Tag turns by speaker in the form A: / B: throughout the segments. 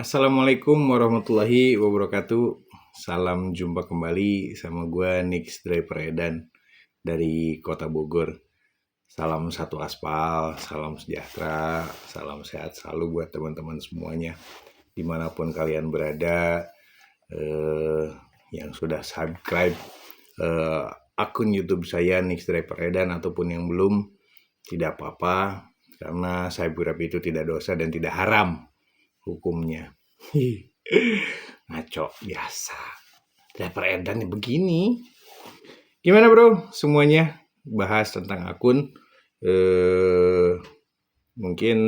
A: Assalamualaikum warahmatullahi wabarakatuh. Salam jumpa kembali sama gue Nix Driver Edan dari Kota Bogor. Salam satu aspal, salam sejahtera, salam sehat selalu buat teman-teman semuanya. Dimanapun kalian berada, yang sudah subscribe akun YouTube saya Nix Driver Edan ataupun yang belum, tidak apa-apa, karena cyber itu tidak dosa dan tidak haram hukumnya. Ngaco biasa. Driver Edan begini. Gimana bro? Semuanya bahas tentang akun. Mungkin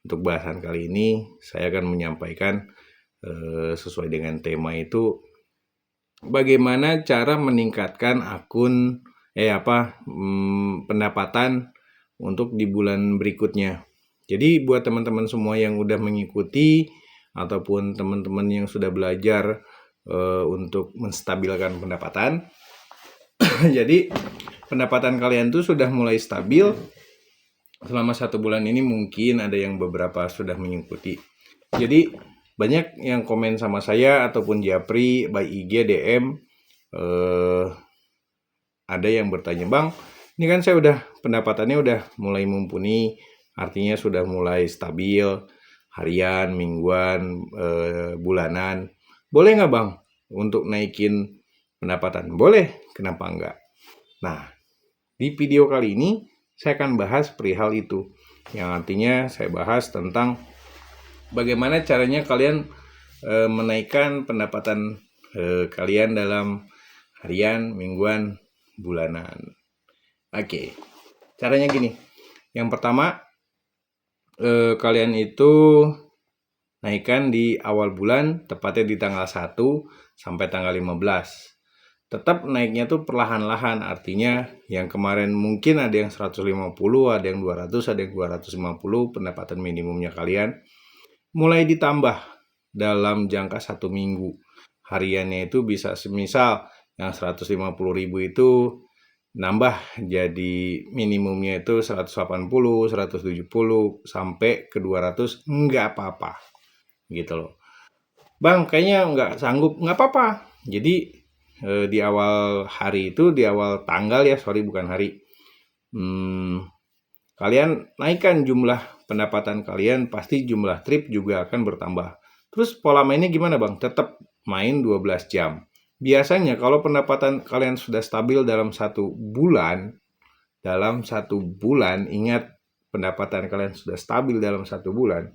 A: untuk bahasan kali ini saya akan menyampaikan sesuai dengan tema itu, bagaimana cara meningkatkan akun pendapatan untuk di bulan berikutnya. Jadi buat teman-teman semua yang udah mengikuti ataupun teman-teman yang sudah belajar untuk menstabilkan pendapatan, jadi pendapatan kalian tuh sudah mulai stabil selama 1 bulan ini. Mungkin ada yang beberapa sudah mengikuti. Jadi banyak yang komen sama saya ataupun Japri by IG DM, ada yang bertanya, Bang, ini kan saya udah pendapatannya udah mulai mumpuni, artinya sudah mulai stabil harian, mingguan, bulanan. Boleh nggak Bang untuk naikin pendapatan? Boleh, kenapa enggak? Nah, di video kali ini saya akan bahas perihal itu. Yang artinya saya bahas tentang bagaimana caranya kalian menaikkan pendapatan kalian dalam harian, mingguan, bulanan. Oke, caranya gini. Yang pertama, kalian itu naikkan di awal bulan, tepatnya di tanggal 1 sampai tanggal 15. Tetap naiknya tuh perlahan-lahan, artinya yang kemarin mungkin ada yang 150, ada yang 200, ada yang 250 pendapatan minimumnya kalian, mulai ditambah dalam jangka 1 minggu. Hariannya itu bisa semisal yang 150.000 itu nambah jadi minimumnya itu 180, 170 sampai ke 200, nggak apa-apa gitu loh. Bang, kayaknya nggak sanggup, nggak apa-apa. Jadi di awal hari itu, di awal tanggal ya, bukan hari, kalian naikkan jumlah pendapatan kalian, pasti jumlah trip juga akan bertambah. Terus pola mainnya gimana Bang? Tetap main 12 jam. Biasanya kalau pendapatan kalian sudah stabil dalam 1 bulan, ingat pendapatan kalian sudah stabil dalam 1 bulan,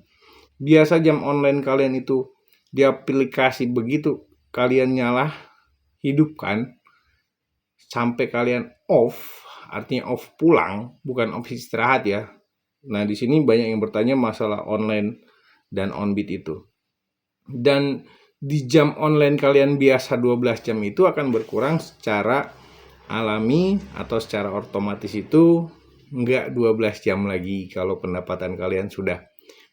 A: biasa jam online kalian itu di aplikasi begitu kalian hidupkan sampai kalian off, artinya off pulang, bukan off istirahat ya. Nah, di sini banyak yang bertanya masalah online dan on-beat itu. Dan di jam online kalian biasa 12 jam itu akan berkurang secara alami atau secara otomatis, itu enggak 12 jam lagi kalau pendapatan kalian sudah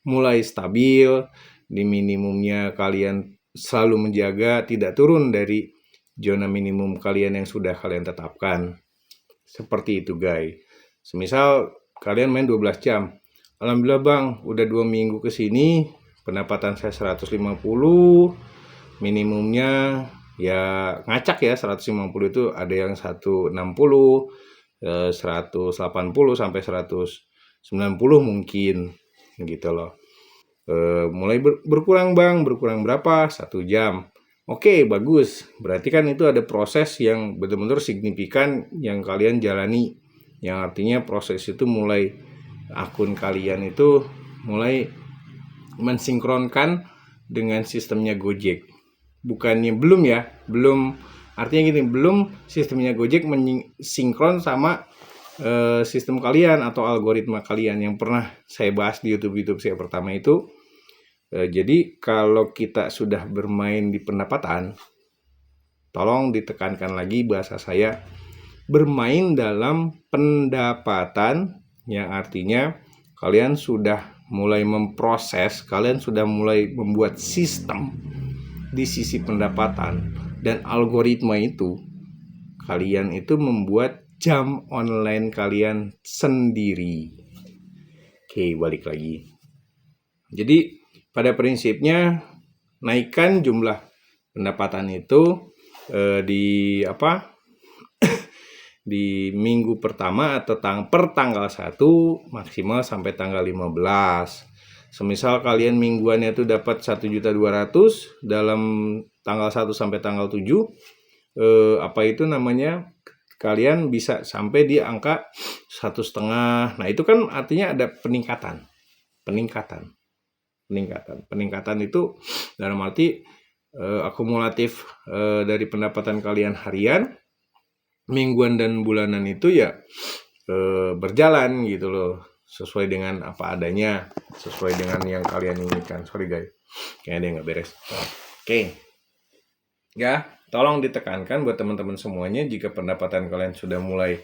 A: mulai stabil. Di minimumnya kalian selalu menjaga tidak turun dari zona minimum kalian yang sudah kalian tetapkan. Seperti itu guys. Semisal kalian main 12 jam, alhamdulillah Bang, udah 2 minggu ke sini pendapatan saya 150, minimumnya ya ngacak ya, 150 itu ada yang 160, 180 sampai 190 mungkin gitu loh. Mulai berkurang Bang, berkurang berapa? 1 jam. Oke, bagus. Berarti kan itu ada proses yang benar-benar signifikan yang kalian jalani. Yang artinya proses itu mulai akun kalian itu mulai mensinkronkan dengan sistemnya Gojek. Bukannya belum ya, belum, artinya gini, belum sistemnya Gojek mensinkron sama sistem kalian atau algoritma kalian yang pernah saya bahas di YouTube saya pertama itu. Jadi kalau kita sudah bermain di pendapatan, tolong ditekankan lagi bahasa saya, bermain dalam pendapatan, yang artinya kalian sudah mulai memproses, kalian sudah mulai membuat sistem di sisi pendapatan dan algoritma itu. Kalian itu membuat jam online kalian sendiri. Oke, balik lagi. Jadi pada prinsipnya naikkan jumlah pendapatan itu di di minggu pertama atau per tanggal 1 maksimal sampai tanggal 15. Semisal kalian mingguannya itu dapat 1.200.000 dalam tanggal 1 sampai tanggal 7, kalian bisa sampai di angka 1,5. Nah, itu kan artinya ada peningkatan itu dalam arti akumulatif dari pendapatan kalian harian, mingguan dan bulanan itu ya berjalan gitu loh, sesuai dengan apa adanya, sesuai dengan yang kalian inginkan. Sorry guys, kayaknya ada yang nggak beres. Oke. Ya, tolong ditekankan buat teman-teman semuanya, jika pendapatan kalian sudah mulai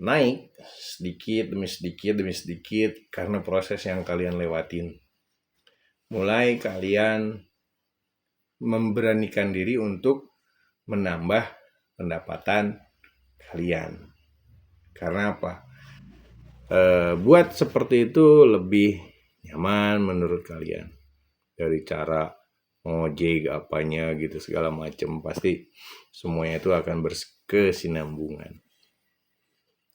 A: naik sedikit demi sedikit karena proses yang kalian lewatin, mulai kalian memberanikan diri untuk menambah pendapatan kalian. Karena apa? Buat seperti itu lebih nyaman menurut kalian. Dari cara ngojek apanya gitu segala macam, pasti semuanya itu akan berkesinambungan.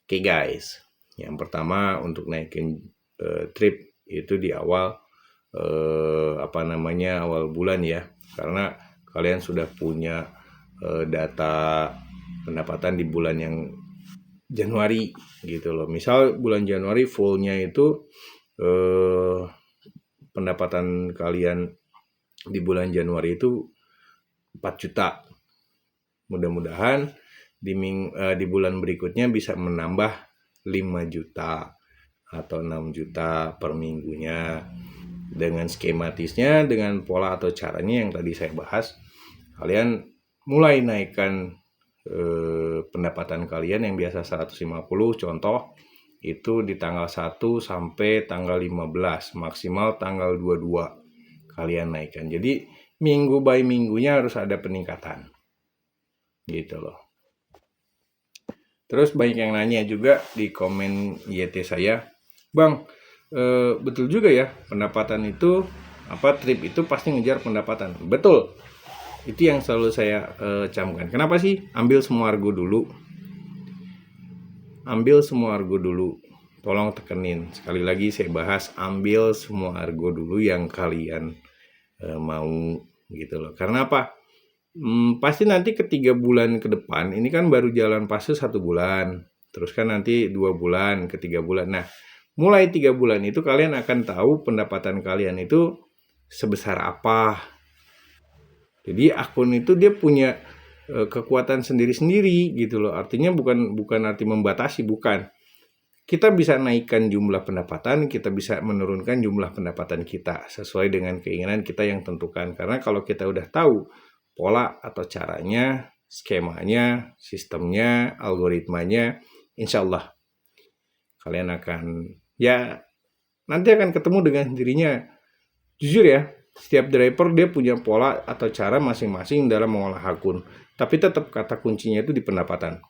A: Oke guys, yang pertama untuk naikin trip itu di awal awal bulan ya, karena kalian sudah punya data pendapatan di bulan yang Januari gitu loh. Misal bulan Januari fullnya itu pendapatan kalian di bulan Januari itu 4 juta. Mudah-mudahan di bulan berikutnya bisa menambah 5 juta atau 6 juta per minggunya. Dengan skematisnya, dengan pola atau caranya yang tadi saya bahas, kalian mulai naikkan pendapatan kalian yang biasa 150, contoh itu di tanggal 1 sampai tanggal 15, maksimal tanggal 22 kalian naikkan. Jadi minggu by minggunya harus ada peningkatan gitu loh. Terus banyak yang nanya juga di komen YT saya, Bang, betul juga ya pendapatan itu trip itu pasti ngejar pendapatan. Betul, itu yang selalu saya camkan. Kenapa sih? Ambil semua argo dulu, tolong tekenin sekali lagi, saya bahas ambil semua argo dulu yang kalian mau gitu loh. Karena apa? Pasti nanti ke 3 bulan ke depan ini kan baru jalan fase 1 bulan, terus kan nanti 2 bulan ke 3 bulan. Nah, mulai 3 bulan itu kalian akan tahu pendapatan kalian itu sebesar apa. Jadi akun itu dia punya kekuatan sendiri-sendiri gitu loh. Artinya bukan arti membatasi, bukan. Kita bisa naikkan jumlah pendapatan, kita bisa menurunkan jumlah pendapatan kita sesuai dengan keinginan kita yang tentukan. Karena kalau kita udah tahu pola atau caranya, skemanya, sistemnya, algoritmanya, insya Allah kalian akan nanti akan ketemu dengan dirinya. Jujur ya, setiap driver dia punya pola atau cara masing-masing dalam mengolah akun, tapi tetap kata kuncinya itu di pendapatan.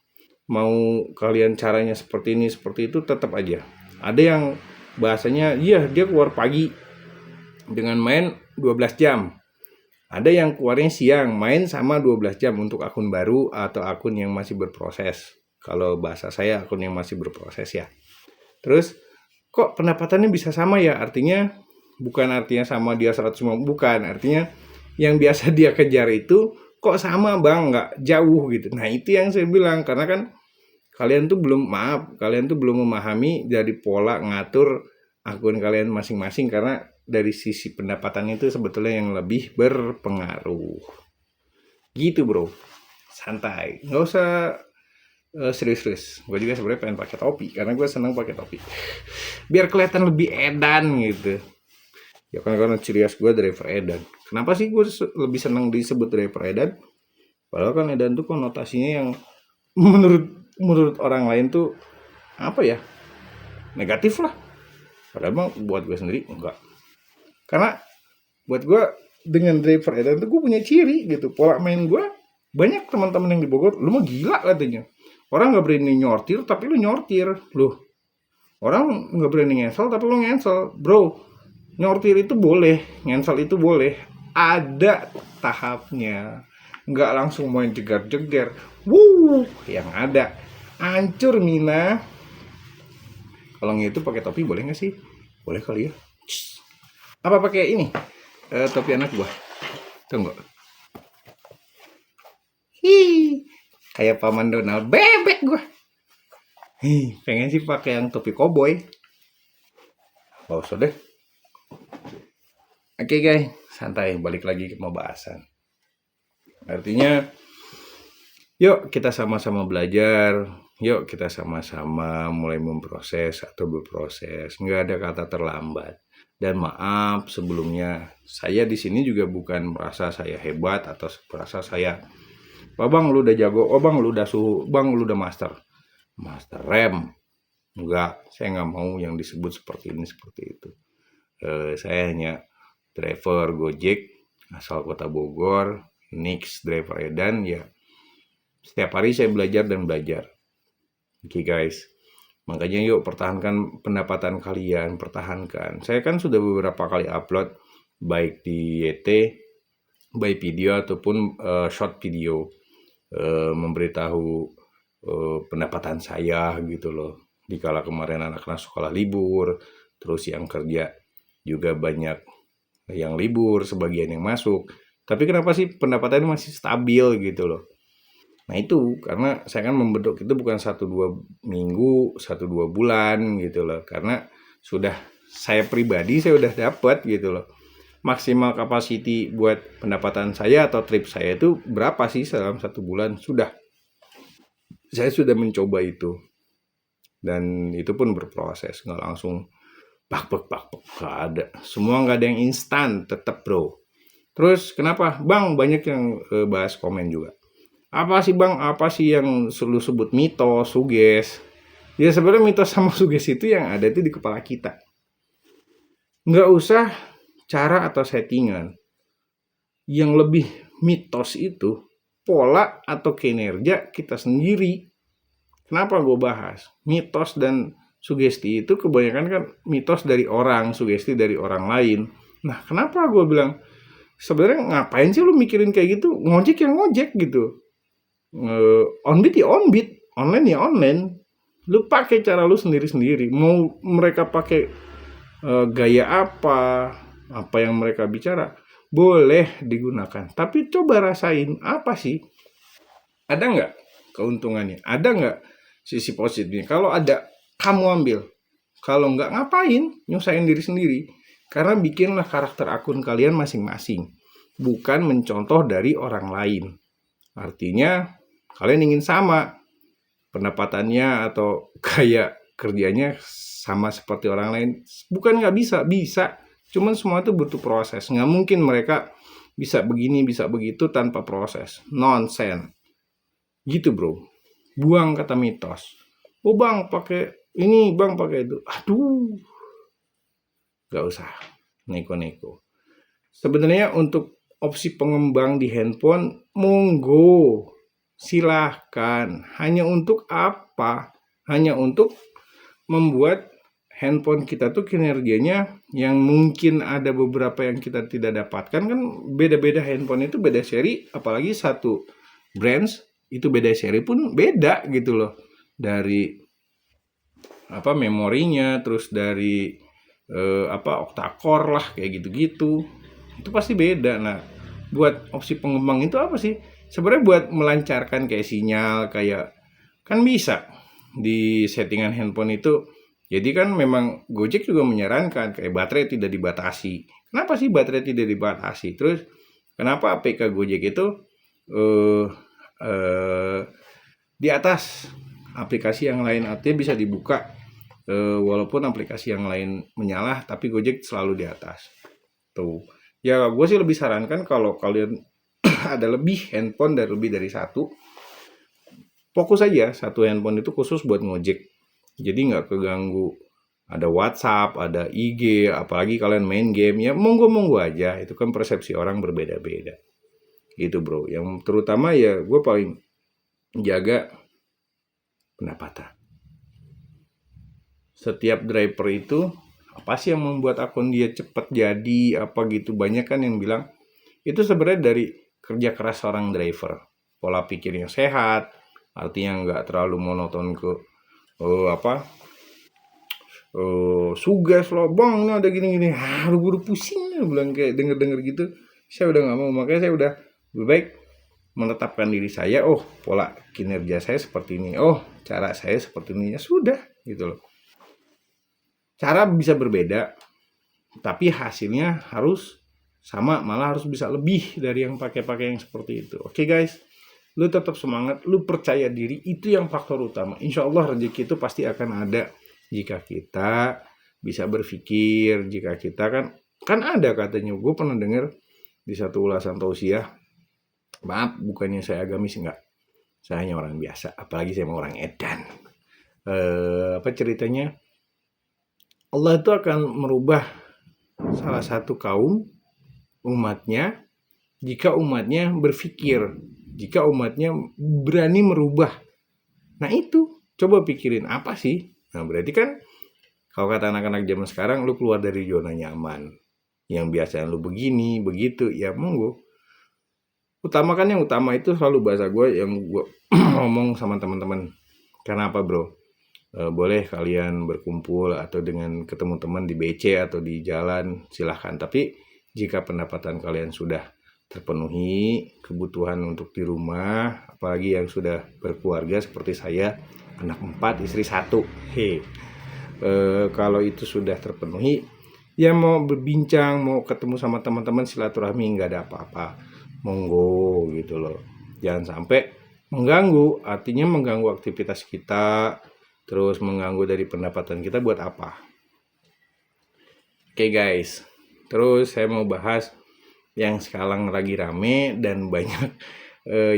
A: Mau kalian caranya seperti ini seperti itu, tetap aja ada yang bahasanya dia keluar pagi dengan main 12 jam, ada yang keluarnya siang main sama 12 jam untuk akun baru atau akun yang masih berproses. Kalau bahasa saya akun yang masih berproses ya. Terus kok pendapatannya bisa sama ya? Artinya bukan artinya sama dia 150, bukan, artinya yang biasa dia kejar itu kok sama Bang, nggak jauh gitu. Nah itu yang saya bilang, karena kan kalian tuh belum memahami dari pola ngatur akun kalian masing-masing, karena dari sisi pendapatan itu sebetulnya yang lebih berpengaruh gitu bro. Santai, nggak usah serius-serius. Gue juga sebenarnya pengen pakai topi karena gue senang pakai topi biar kelihatan lebih edan gitu ya kan, karena ciri khas gue driver edan. Kenapa sih gue lebih senang disebut driver edan? Padahal kan edan tuh konotasinya yang menurut orang lain tuh negatif lah. Padahal buat gue sendiri enggak. Karena buat gue dengan driver edan tuh gue punya ciri gitu. Pola main gue, banyak teman-teman yang di Bogor, lu mah gila katanya. Orang nggak berani nyortir tapi lu nyortir. Loh, orang nggak berani ngensel tapi lu ngensel. Bro, Nyortir itu boleh, ngensel itu boleh, ada tahapnya, nggak langsung main jegar-jegar. Yang ada hancur Mina. Kalau gitu pakai topi boleh nggak sih? Boleh kali ya. Apa pakai ini? Topi anak buah. Tunggu. Hi, kayak paman Donald bebek gua. Pengen sih pakai yang topi koboi. Oh, usah deh. Oke guys, santai, balik lagi ke pembahasan. Artinya, yuk kita sama-sama belajar, yuk kita sama-sama mulai memproses atau berproses. Nggak ada kata terlambat. Dan maaf sebelumnya, saya di sini juga bukan merasa saya hebat atau merasa saya, "Oh bang, lu udah jago, oh bang, lu udah suhu, bang, lu udah master." Master rem. Enggak, saya nggak mau yang disebut seperti ini, seperti itu. Saya hanya driver Gojek asal kota Bogor, Nix driver Edan, ya setiap hari saya belajar dan belajar. Oke guys, makanya yuk pertahankan pendapatan kalian, pertahankan. Saya kan sudah beberapa kali upload, baik di YT, baik video ataupun short video, memberitahu pendapatan saya gitu loh. Dikala kemarin anak-anak sekolah libur, terus yang kerja juga banyak yang libur, sebagian yang masuk. Tapi kenapa sih pendapatannya masih stabil gitu loh? Nah itu karena saya kan membentuk itu bukan 1-2 minggu, 1-2 bulan gitu loh. Karena sudah saya pribadi saya udah dapat gitu loh. Maksimal capacity buat pendapatan saya atau trip saya itu berapa sih dalam 1 bulan? Saya sudah mencoba itu. Dan itu pun berproses, nggak langsung bak bak bak bak, nggak ada. Semua nggak ada yang instan, tetap bro. Terus kenapa bang banyak yang bahas komen juga, apa sih bang, apa sih yang lu sebut mitos, suges? Ya sebenarnya mitos sama suges itu yang ada itu di kepala kita. Nggak usah cara atau settingan. Yang lebih mitos itu pola atau kinerja kita sendiri. Kenapa gue bahas? Mitos dan sugesti itu kebanyakan kan mitos dari orang, sugesti dari orang lain. Nah, kenapa gue bilang sebenarnya ngapain sih lu mikirin kayak gitu? Ngojek yang ngojek gitu. Onbit ya onbit, online ya online. Lu pakai cara lu sendiri-sendiri. Mau mereka pakai gaya apa yang mereka bicara, boleh digunakan. Tapi coba rasain apa sih? Ada nggak keuntungannya? Ada nggak sisi positifnya? Kalau ada, kamu ambil. Kalau nggak, ngapain nyusahin diri sendiri? Karena bikinlah karakter akun kalian masing-masing. Bukan mencontoh dari orang lain. Artinya, kalian ingin sama pendapatannya atau kayak kerjanya sama seperti orang lain. Bukan nggak bisa, bisa. Cuman semua itu butuh proses. Nggak mungkin mereka bisa begini, bisa begitu tanpa proses. Nonsense. Gitu bro. Buang kata mitos. Oh bang pakai ini, bang pakai itu. Aduh, nggak usah neko-neko. Sebenarnya untuk opsi pengembang di handphone, monggo, silahkan. Hanya untuk apa? Hanya untuk membuat handphone kita tuh kinerjanya yang mungkin ada beberapa yang kita tidak dapatkan. Kan beda-beda handphone itu beda seri, apalagi satu brands itu beda seri pun beda gitu loh. Dari memorinya, terus dari octa-core lah kayak gitu-gitu. Itu pasti beda. Nah, buat opsi pengembang itu apa sih? Sebenarnya buat melancarkan kayak sinyal, kayak kan bisa di settingan handphone itu. Jadi kan memang Gojek juga menyarankan kayak baterai tidak dibatasi. Kenapa sih baterai tidak dibatasi? Terus kenapa APK Gojek itu eh eh di atas aplikasi yang lain, artinya bisa dibuka walaupun aplikasi yang lain menyala, tapi Gojek selalu di atas. Tuh. Ya gue sih lebih sarankan kalau kalian ada lebih handphone dan lebih dari satu, fokus aja satu handphone itu khusus buat ngojek. Jadi nggak keganggu. Ada WhatsApp, ada IG, apalagi kalian main game, ya monggo-monggo aja. Itu kan persepsi orang berbeda-beda. Gitu bro. Yang terutama ya gue paling jaga pendapatan. Setiap driver itu Apa sih yang membuat akun dia cepat jadi apa gitu? Banyak kan yang bilang itu sebenarnya dari kerja keras seorang driver, pola pikir yang sehat, artinya nggak terlalu monoton ke apa sugas loh bang, ini ada gini-gini, buru-buru pusing bilang kayak denger-denger gitu. Saya udah nggak mau, makanya saya udah lebih baik menetapkan diri saya, oh pola kinerja saya seperti ini, oh cara saya seperti ini, ya sudah gitu loh. Cara bisa berbeda, tapi hasilnya harus sama, malah harus bisa lebih dari yang pakai-pakai yang seperti itu. Oke guys, lu tetap semangat, lu percaya diri, itu yang faktor utama. Insya Allah rezeki itu pasti akan ada jika kita bisa berpikir, jika kita kan ada katanya, gue pernah dengar di satu ulasan tausiah, maaf bukannya saya agamis, enggak, saya hanya orang biasa, apalagi saya mau orang edan. Apa ceritanya, Allah itu akan merubah salah satu kaum umatnya jika umatnya berpikir, jika umatnya berani merubah. Nah itu, coba pikirin apa sih? Nah berarti kan kalau kata anak-anak zaman sekarang, lu keluar dari zona nyaman. Yang biasanya lu begini, begitu, ya monggo. Utamakan yang utama, itu selalu bahasa gue yang gue ngomong sama teman-teman. Karena apa bro? Boleh kalian berkumpul atau dengan ketemu teman di BC atau di jalan, silahkan. Tapi jika pendapatan kalian sudah terpenuhi, kebutuhan untuk di rumah, apalagi yang sudah berkeluarga seperti saya, anak 4, istri 1, kalau itu sudah terpenuhi, ya mau berbincang, mau ketemu sama teman-teman, silaturahmi, nggak ada apa-apa, monggo gitu loh. Jangan sampai mengganggu, artinya mengganggu aktivitas kita, terus mengganggu dari pendapatan kita, buat apa? Oke guys, terus saya mau bahas yang sekarang lagi rame dan banyak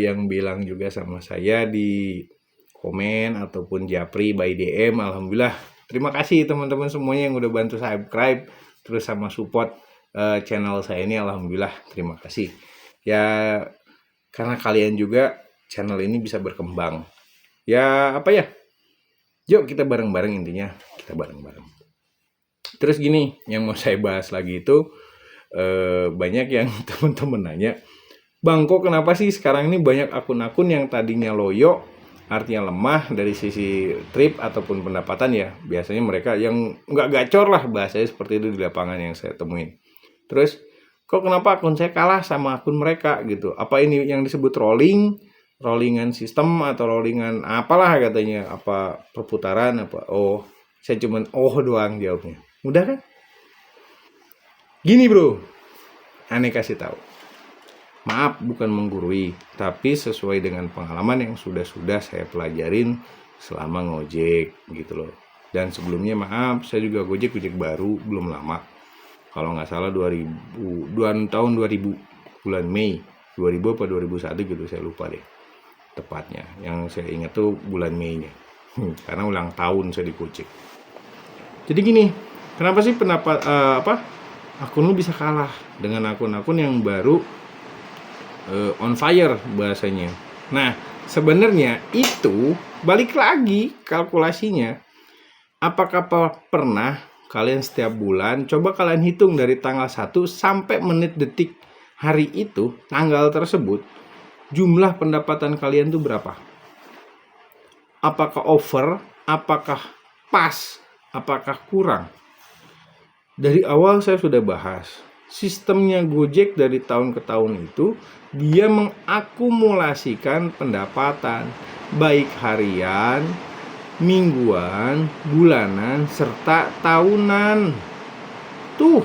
A: yang bilang juga sama saya di komen ataupun japri by DM. Alhamdulillah, terima kasih teman-teman semuanya yang udah bantu subscribe terus sama support channel saya ini. Alhamdulillah, terima kasih ya, karena kalian juga channel ini bisa berkembang ya. Apa ya, yuk kita bareng-bareng, intinya kita bareng-bareng. Terus gini, yang mau saya bahas lagi itu, banyak yang teman-teman nanya, bang kok kenapa sih sekarang ini banyak akun-akun yang tadinya loyo, artinya lemah dari sisi trip ataupun pendapatan ya, biasanya mereka yang nggak gacor lah, bahasanya seperti itu di lapangan yang saya temuin. Terus kok kenapa akun saya kalah sama akun mereka gitu, apa ini yang disebut rollingan sistem atau rollingan apalah katanya, apa perputaran apa. Oh, saya cuman doang jawabnya. Udah kan? Gini bro, aneh kasih tahu. Maaf bukan menggurui, tapi sesuai dengan pengalaman yang sudah saya pelajarin selama ngojek gitu loh. Dan sebelumnya maaf, saya juga gojek baru, belum lama. Kalau nggak salah 2000, tahun 2000, bulan Mei 2000 apa 2001 gitu, saya lupa deh tepatnya. Yang saya ingat tuh bulan Mei-nya. Karena ulang tahun saya di Gojek. Jadi gini, kenapa sih akun lu bisa kalah dengan akun-akun yang baru on fire bahasanya. Nah, sebenarnya itu balik lagi kalkulasinya. Apakah pernah kalian setiap bulan coba kalian hitung dari tanggal 1 sampai menit detik hari itu, tanggal tersebut, jumlah pendapatan kalian tuh berapa? Apakah over? Apakah pas? Apakah kurang? Dari awal saya sudah bahas, sistemnya Gojek dari tahun ke tahun itu dia mengakumulasikan pendapatan baik harian, mingguan, bulanan, serta tahunan. Tuh,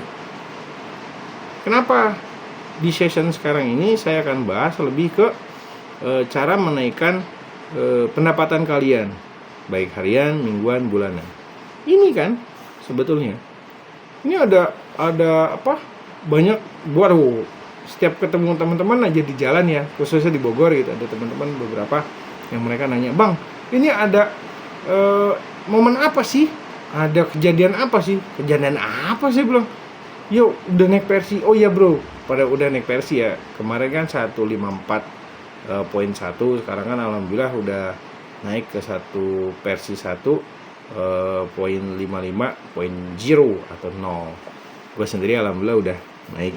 A: kenapa di session sekarang ini saya akan bahas lebih ke cara menaikkan pendapatan kalian baik harian, mingguan, bulanan. Ini kan sebetulnya ini ada apa, banyak, waduh, setiap ketemu teman-teman aja di jalan ya, khususnya di Bogor gitu, ada teman-teman beberapa yang mereka nanya, bang ini ada momen apa sih, ada kejadian apa sih bilang, yuk udah naik Persi. Oh iya bro, pada udah naik Persi ya, kemarin kan 154.1, sekarang kan alhamdulillah udah naik ke 1 Persi 1, poin 55, poin 0 atau 0. Gue sendiri alhamdulillah udah naik.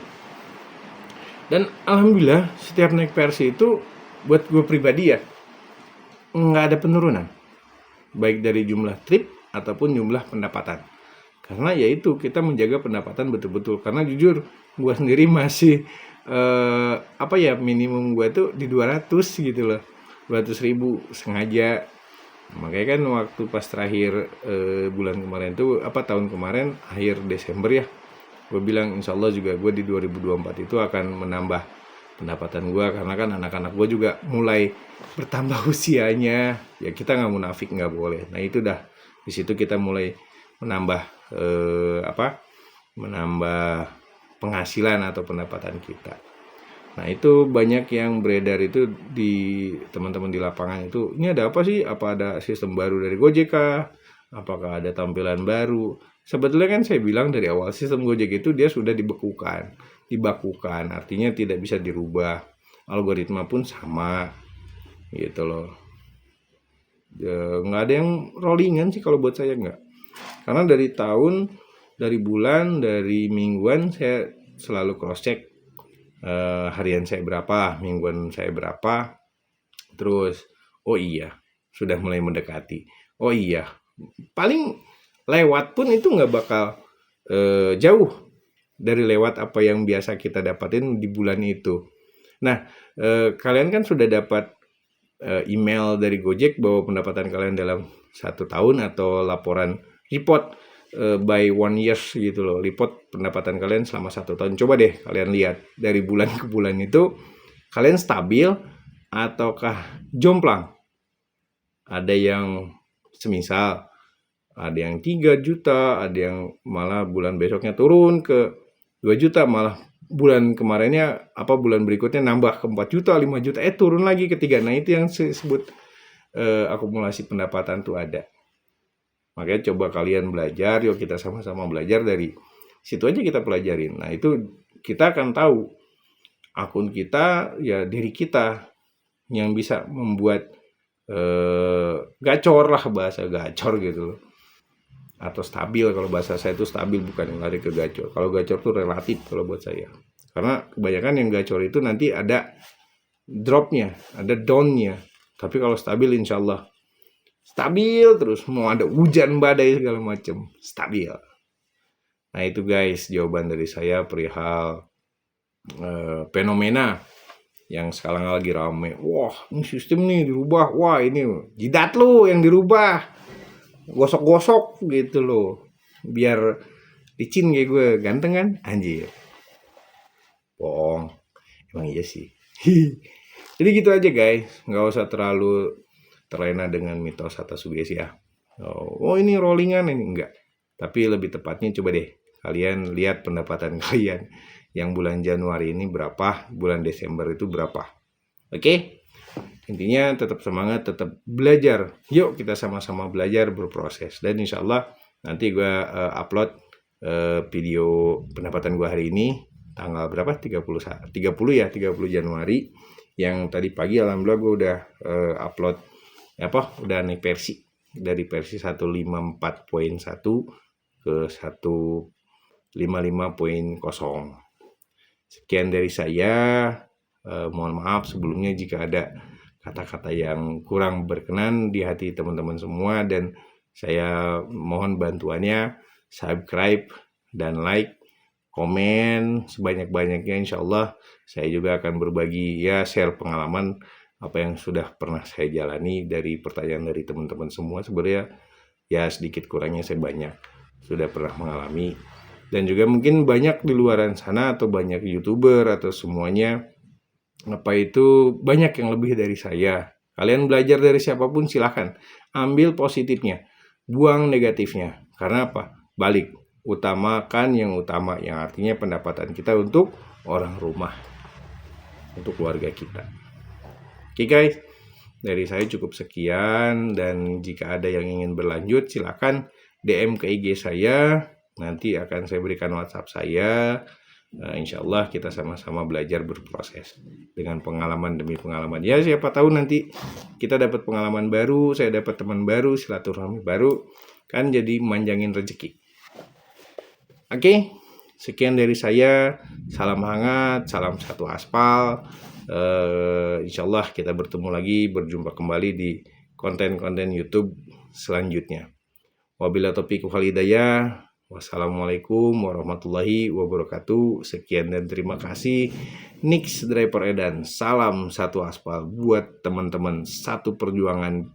A: Dan alhamdulillah setiap naik versi itu buat gue pribadi ya nggak ada penurunan, baik dari jumlah trip ataupun jumlah pendapatan. Karena yaitu kita menjaga pendapatan betul-betul. Karena jujur gue sendiri masih minimum gue tuh di 200 gitu loh, 200.000 sengaja. Makanya kan waktu pas terakhir bulan kemarin tuh tahun kemarin akhir Desember ya, gue bilang insya Allah juga gue di 2024 itu akan menambah pendapatan gue, karena kan anak-anak gue juga mulai bertambah usianya ya, kita nggak munafik, nggak boleh. Nah itu dah di situ kita mulai menambah menambah penghasilan atau pendapatan kita. Nah itu banyak yang beredar itu di teman-teman di lapangan itu, ini ada apa sih, apa ada sistem baru dari Gojek kah, apakah ada tampilan baru. Sebetulnya kan saya bilang dari awal sistem Gojek itu dia sudah dibakukan, artinya tidak bisa dirubah, algoritma pun sama gitu loh. Nggak ada yang rollingan sih kalau buat saya, nggak. Karena dari bulan, dari mingguan saya selalu cross check harian saya berapa, mingguan saya berapa. Terus oh iya sudah mulai mendekati, oh iya paling lewat pun itu nggak bakal jauh dari lewat apa yang biasa kita dapatin di bulan itu. Nah kalian kan sudah dapat email dari Gojek bahwa pendapatan kalian dalam 1 tahun atau laporan report by 1 year gitu loh, report pendapatan kalian selama 1 tahun. Coba deh kalian lihat dari bulan ke bulan itu kalian stabil ataukah jomplang. Ada yang semisal ada yang 3 juta, ada yang malah bulan besoknya turun ke 2 juta, malah bulan kemarinnya bulan berikutnya nambah ke 4 juta, 5 juta, turun lagi ke 3. Nah itu yang disebut akumulasi pendapatan tuh ada. Makanya coba kalian belajar, yuk kita sama-sama belajar dari situ aja, kita pelajarin. Nah itu kita akan tahu akun kita ya, diri kita yang bisa membuat gacor lah, bahasa gacor gitu loh, atau stabil. Kalau bahasa saya itu stabil, bukan yang lari ke gacor. Kalau gacor tuh relatif kalau buat saya, karena kebanyakan yang gacor itu nanti ada dropnya, ada downnya. Tapi kalau stabil insya Allah stabil terus, mau ada hujan badai segala macam stabil. Nah itu guys jawaban dari saya perihal fenomena yang sekarang lagi rame. Wah ini sistem nih dirubah, wah ini jidat lo yang dirubah, gosok-gosok gitu loh biar licin kayak gue, ganteng kan, anjir. Bohong, emang iya sih. Jadi gitu aja guys, nggak usah terlalu terlena dengan mitos atas suges ya. Oh ini rollingan, ini enggak. Tapi lebih tepatnya coba deh kalian lihat pendapatan kalian yang bulan Januari ini berapa, bulan Desember itu berapa. Oke? Intinya tetap semangat, tetap belajar. Yuk kita sama-sama belajar, berproses. Dan insya Allah nanti gue upload video pendapatan gue hari ini tanggal berapa? 30 Januari. Yang tadi pagi alhamdulillah gue udah upload udah naik versi dari versi 154.1 ke 155.0. Sekian dari saya. Mohon maaf sebelumnya jika ada kata-kata yang kurang berkenan di hati teman-teman semua, dan saya mohon bantuannya subscribe dan like, komen sebanyak-banyaknya. Insya Allah saya juga akan berbagi share pengalaman apa yang sudah pernah saya jalani dari pertanyaan dari teman-teman semua. Sebenarnya ya sedikit kurangnya saya banyak sudah pernah mengalami, dan juga mungkin banyak di luaran sana atau banyak YouTuber atau semuanya banyak yang lebih dari saya. Kalian belajar dari siapapun silahkan, ambil positifnya, buang negatifnya. Karena apa? Balik, utamakan yang utama, yang artinya pendapatan kita untuk orang rumah, untuk keluarga kita. Oke guys, dari saya cukup sekian, dan jika ada yang ingin berlanjut silakan DM ke IG saya, nanti akan saya berikan WhatsApp saya. Insya Allah kita sama-sama belajar, berproses dengan pengalaman demi pengalaman. Ya siapa tahu nanti kita dapat pengalaman baru, saya dapat teman baru, silaturahmi baru, kan jadi manjangin rezeki. Oke, sekian dari saya. Salam hangat, salam satu aspal. Insya Allah kita bertemu lagi, berjumpa kembali di konten-konten YouTube selanjutnya. Wabillahi taufiq wal hidayah. Wassalamualaikum warahmatullahi wabarakatuh. Sekian dan terima kasih. Nix Driver Edan. Salam satu aspal buat teman-teman satu perjuangan